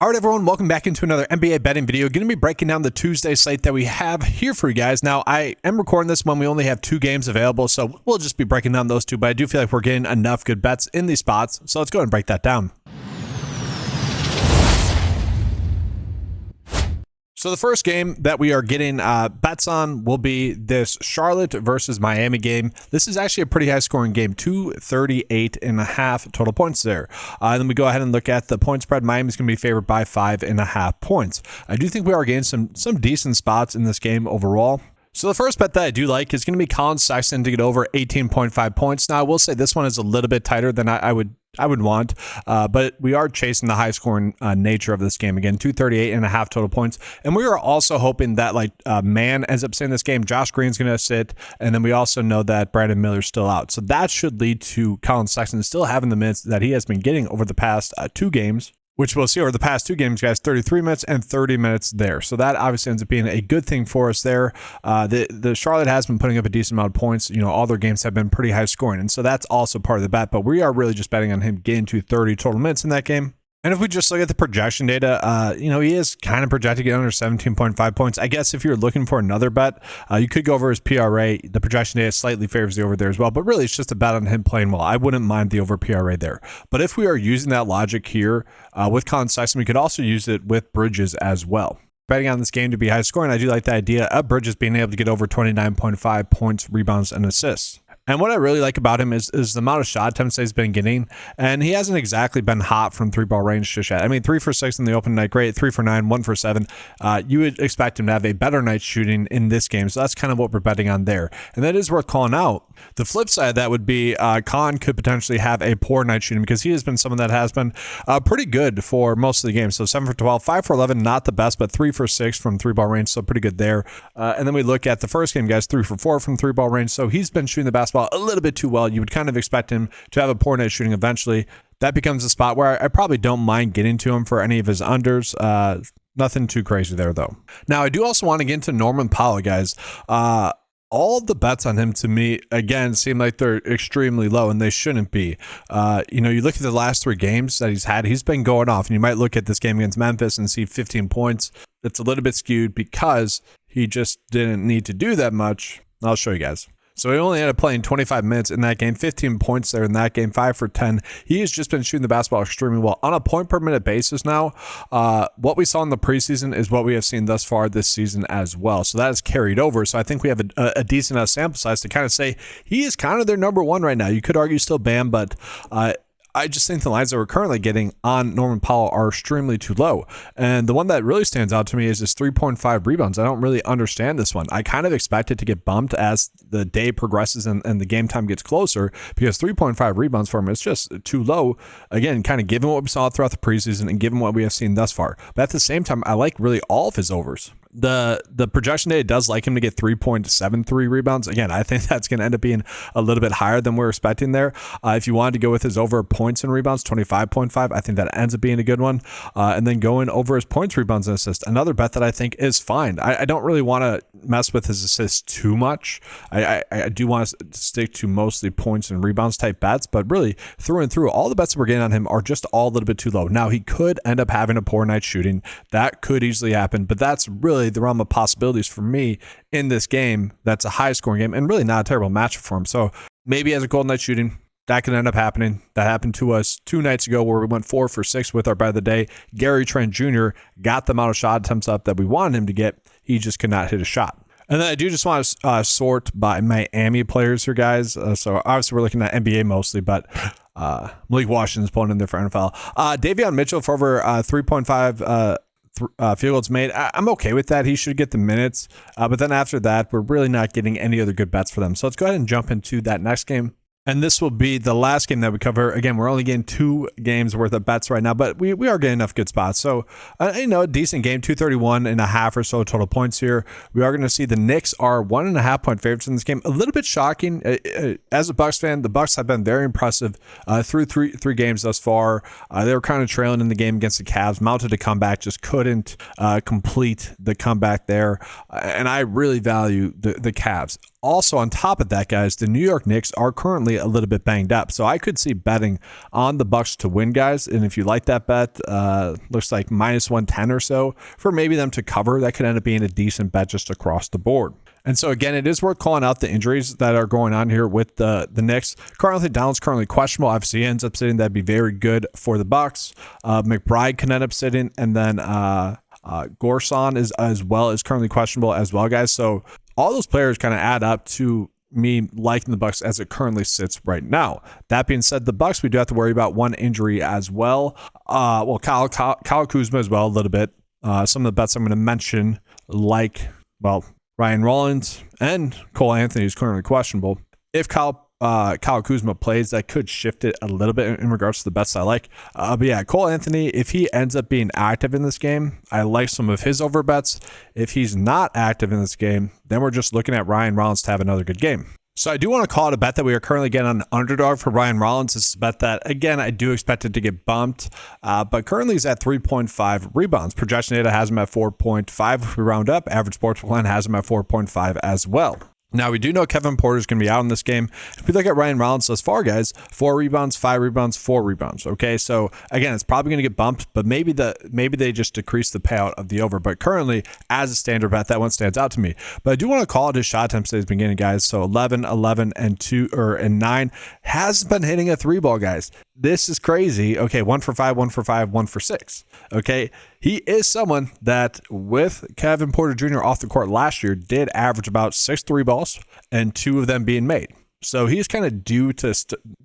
All right, everyone, welcome back into another NBA betting video. Going to be breaking down the Tuesday slate that we have here for you guys. Now, I am recording this when we only have 2 games available, so we'll just be breaking down those 2, but I do feel like we're getting enough good bets in these spots, so let's go ahead and break that down. So the first game that we are getting bets on will be this Charlotte versus Miami game. This is actually a pretty high scoring game, 238.5 total points there. Then we go ahead and look at the point spread. Miami's going to be favored by 5.5 points. I do think we are getting some decent spots in this game overall. So the first bet that I do like is going to be Colin Sexton to get over 18.5 points. Now, I will say this one is a little bit tighter than I would want, but we are chasing the high scoring nature of this game. Again, 238.5 total points. And we are also hoping that Man ends up staying this game. Josh Green's going to sit. And then we also know that Brandon Miller's still out. So that should lead to Colin Sexton still having the minutes that he has been getting over the past 2 games. Which we'll see over the past 2 games, guys, 33 minutes and 30 minutes there. So that obviously ends up being a good thing for us there. The Charlotte has been putting up a decent amount of points. You know, all their games have been pretty high scoring. And so that's also part of the bet. But we are really just betting on him getting to 30 total minutes in that game. And if we just look at the projection data, he is kind of projected to get under 17.5 points. I guess if you're looking for another bet, you could go over his PRA. The projection data slightly favors the over there as well, but really it's just a bet on him playing well. I wouldn't mind the over PRA there. But if we are using that logic here with Colin Sexton, we could also use it with Bridges as well. Betting on this game to be high scoring, I do like the idea of Bridges being able to get over 29.5 points, rebounds, and assists. And what I really like about him is the amount of shot attempts that he's been getting. And he hasn't exactly been hot from 3-ball range just yet. I mean, 3 for 6 in the open night, great. 3 for 9, 1 for 7. You would expect him to have a better night shooting in this game. So that's kind of what we're betting on there. And that is worth calling out. The flip side of that would be Khan could potentially have a poor night shooting because he has been someone that has been pretty good for most of the games. So 7 for 12, 5 for 11, not the best, but 3 for 6 from 3-ball range. So pretty good there. And then we look at the first game, guys, 3 for 4 from 3-ball range. So he's been shooting the basketball a little bit too well. You would kind of expect him to have a poor night shooting eventually. That becomes a spot where I probably don't mind getting to him for any of his unders. Nothing too crazy there, though. Now, I do also want to get into Norman Powell, guys. All the bets on him to me, again, seem like they're extremely low, and they shouldn't be. You look at the last 3 games that he's had, he's been going off, and you might look at this game against Memphis and see 15 points. It's a little bit skewed because he just didn't need to do that much. I'll show you guys. So he only ended up playing 25 minutes in that game, 15 points there in that game, 5 for 10. He has just been shooting the basketball extremely well. On a point per minute basis now, what we saw in the preseason is what we have seen thus far this season as well. So that has carried over. So I think we have a decent enough sample size to kind of say he is kind of their number 1 right now. You could argue still Bam, but I just think the lines that we're currently getting on Norman Powell are extremely too low. And the one that really stands out to me is this 3.5 rebounds. I don't really understand this one. I kind of expect it to get bumped as the day progresses and the game time gets closer because 3.5 rebounds for him is just too low. Again, kind of given what we saw throughout the preseason and given what we have seen thus far. But at the same time, I like really all of his overs. The projection data does like him to get 3.73 rebounds. Again, I think that's going to end up being a little bit higher than we're expecting there. If you wanted to go with his over points and rebounds, 25.5, I think that ends up being a good one. And then going over his points, rebounds, and assists, another bet that I think is fine. I don't really want to mess with his assists too much. I do want to stick to mostly points and rebounds type bets, but really through and through, all the bets that we're getting on him are just all a little bit too low. Now, he could end up having a poor night shooting. That could easily happen, but that's really the realm of possibilities for me in this game. That's a high scoring game and really not a terrible matchup for him. So maybe as a golden night shooting, that could end up happening. That happened to us 2 nights ago where we went 4 for 6 with our bet of the day. Gary Trent Jr. got the amount of shot attempts up that we wanted him to get. He just could not hit a shot. And then I do just want to sort by Miami players here, guys. So obviously we're looking at NBA mostly, but Malik Washington's pulling in there for NFL. Davion Mitchell for over 3.5 field goals made. I'm okay with that. He should get the minutes. But then after that, we're really not getting any other good bets for them. So let's go ahead and jump into that next game. And this will be the last game that we cover. Again, we're only getting 2 games worth of bets right now, but we are getting enough good spots. So, a decent game, 231.5 or so total points here. We are going to see the Knicks are 1.5 point favorites in this game. A little bit shocking. As a Bucks fan, the Bucks have been very impressive through three games thus far. They were kind of trailing in the game against the Cavs, mounted a comeback, just couldn't complete the comeback there. And I really value the Cavs Also, on top of that, guys, the New York Knicks are currently a little bit banged up. So I could see betting on the Bucks to win, guys. And if you like that bet, looks like minus 110 or so for maybe them to cover. That could end up being a decent bet just across the board. And so, again, it is worth calling out the injuries that are going on here with the Knicks. Currently, Donald's currently questionable. Obviously, he ends up sitting. That'd be very good for the Bucks. McBride can end up sitting. And then Gorson is as well is currently questionable as well, guys. So all those players kind of add up to me liking the Bucks as it currently sits right now. That being said, the Bucks, we do have to worry about one injury as well. Kyle Kuzma as well a little bit. Some of the bets I'm going to mention, like, Ryan Rollins and Cole Anthony is currently questionable. If Kyle Kuzma plays, that could shift it a little bit in regards to the bets I like. But yeah, Cole Anthony, if he ends up being active in this game, I like some of his over bets. If he's not active in this game, then we're just looking at Ryan Rollins to have another good game. So I do want to call it a bet that we are currently getting on an underdog for Ryan Rollins. This is a bet that, again, I do expect it to get bumped, but currently he's at 3.5 rebounds. Projection data has him at 4.5 if we round up. Average sportsbook line has him at 4.5 as well. Now, we do know Kevin Porter is going to be out in this game. If we look at Ryan Rollins thus far, guys, 4 rebounds, 5 rebounds, 4 rebounds. Okay, so again, it's probably going to get bumped, but maybe they just decrease the payout of the over. But currently, as a standard bet, that one stands out to me. But I do want to call it his shot attempts at the beginning, guys. So 11, and 9 has been hitting a 3-ball, guys. This is crazy. Okay, 1 for 5, 1 for 5, 1 for 6. Okay, he is someone that with Kevin Porter Jr. off the court last year did average about 6 3-balls and 2 of them being made. So he's kind of due to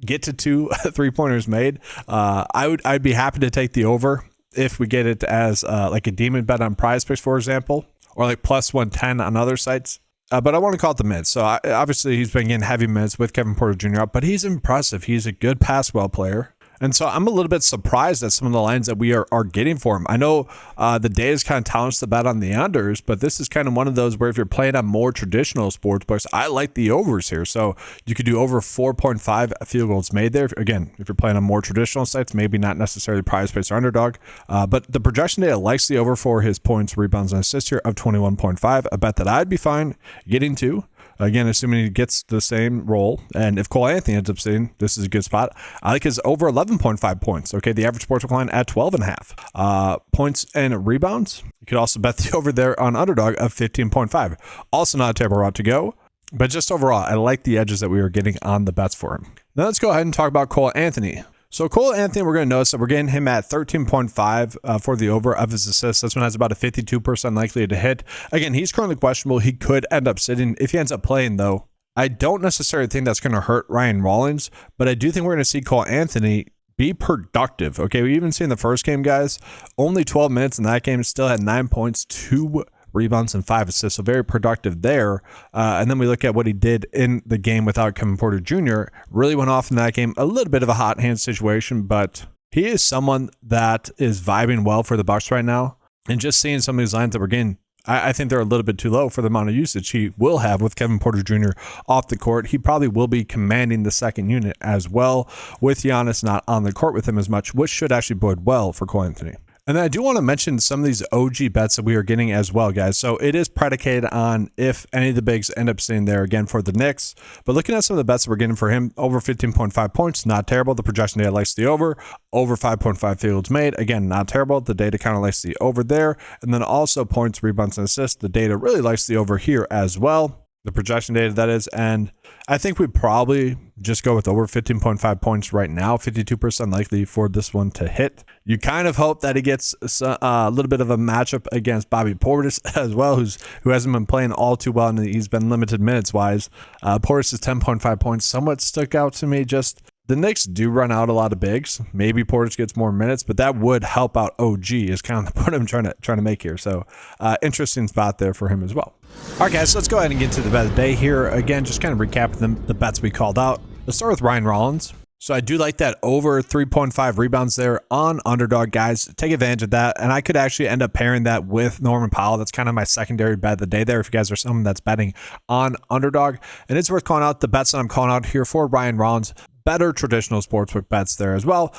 get to 2 3-pointers made. I'd be happy to take the over if we get it as like a demon bet on Prize Picks, for example, or like plus 110 on other sites. But I want to call it the mids. So obviously he's been getting heavy mids with Kevin Porter Jr. out, but he's impressive. He's a good pass-well player. And so I'm a little bit surprised at some of the lines that we are getting for him. I know the day is kind of telling us to bet on the unders, but this is kind of one of those where if you're playing on more traditional sports books, I like the overs here. So you could do over 4.5 field goals made there. Again, if you're playing on more traditional sites, maybe not necessarily Prize Picks or underdog, but the projection data likes the over for his points, rebounds, and assists here of 21.5. A bet that I'd be fine getting to. Again, assuming he gets the same role. And if Cole Anthony ends up sitting, this is a good spot. I like his over 11.5 points. Okay, the average sportsbook line at 12.5. Points and rebounds. You could also bet the over there on underdog of 15.5. Also not a terrible route to go. But just overall, I like the edges that we are getting on the bets for him. Now let's go ahead and talk about Cole Anthony. So Cole Anthony, we're going to notice that we're getting him at 13.5 for the over of his assists. This one has about a 52% likely to hit. Again, he's currently questionable. He could end up sitting. If he ends up playing, though, I don't necessarily think that's going to hurt Ryan Rollins, but I do think we're going to see Cole Anthony be productive. Okay, we even seen the first game, guys. Only 12 minutes in that game, still had 9 points, 2 rebounds, and 5 assists. So very productive there. And then we look at what he did in the game without Kevin Porter Jr. Really went off in that game. A little bit of a hot hand situation, but he is someone that is vibing well for the Bucks right now. And just seeing some of these lines that we're getting, I think they're a little bit too low for the amount of usage he will have with Kevin Porter Jr. off the court. He probably will be commanding the second unit as well, with Giannis not on the court with him as much, which should actually bode well for Cole Anthony. And then I do want to mention some of these OG bets that we are getting as well, guys. So it is predicated on if any of the bigs end up sitting there again for the Knicks. But looking at some of the bets that we're getting for him, over 15.5 points, not terrible. The projection data likes the over. Over 5.5 fields made, again, not terrible. The data kind of likes the over there. And then also points, rebounds, and assists. The data really likes the over here as well. The projection data, that is. And I think we probably just go with over 15.5 points right now, 52% likely for this one to hit. You kind of hope that he gets a little bit of a matchup against Bobby Portis as well, who hasn't been playing all too well, and he's been limited minutes-wise. Portis' 10.5 points somewhat stuck out to me. Just the Knicks do run out a lot of bigs. Maybe Portis gets more minutes, but that would help out OG is kind of the point I'm trying to make here. So interesting spot there for him as well. All right, guys, so let's go ahead and get to the bet of the day here. Again, just kind of recapping the bets we called out. Let's start with Ryan Rollins. So I do like that over 3.5 rebounds there on underdog, guys. Take advantage of that. And I could actually end up pairing that with Norman Powell. That's kind of my secondary bet of the day there if you guys are someone that's betting on underdog. And it's worth calling out the bets that I'm calling out here for Ryan Rollins. Better traditional sportsbook bets there as well.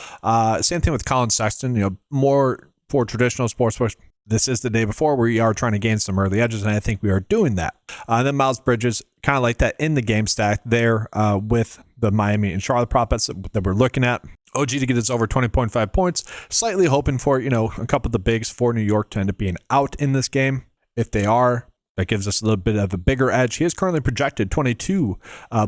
Same thing with Colin Sexton, more for traditional sportsbooks. this is the day before we are trying to gain some early edges, and I think we are doing that. Then Miles Bridges, kind of like that in the game stack there with the Miami and Charlotte prop bets that we're looking at. OG to get us over 20.5 points, slightly hoping for, a couple of the bigs for New York to end up being out in this game. If they are, that gives us a little bit of a bigger edge. He is currently projected 22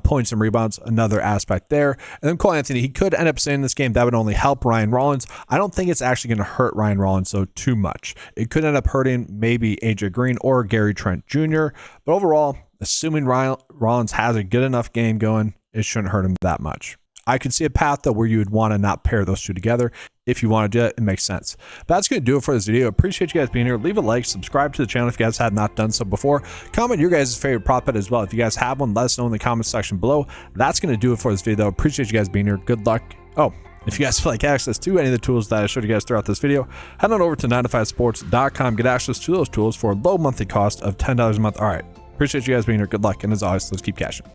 points and rebounds, another aspect there. And then Cole Anthony, he could end up staying in this game. That would only help Ryan Rollins. I don't think it's actually going to hurt Ryan Rollins, though, too much. It could end up hurting maybe AJ Green or Gary Trent Jr. But overall, assuming Ryan Rollins has a good enough game going, it shouldn't hurt him that much. I could see a path, though, where you would want to not pair those two together. If you want to do it, it makes sense. But that's going to do it for this video. Appreciate you guys being here. Leave a like, subscribe to the channel if you guys have not done so before. Comment your guys' favorite prop bet as well. If you guys have one, let us know in the comment section below. That's going to do it for this video. Appreciate you guys being here. Good luck. Oh, if you guys would like access to any of the tools that I showed you guys throughout this video, head on over to 9to5sports.com. Get access to those tools for a low monthly cost of $10 a month. All right. Appreciate you guys being here. Good luck. And as always, let's keep cashing.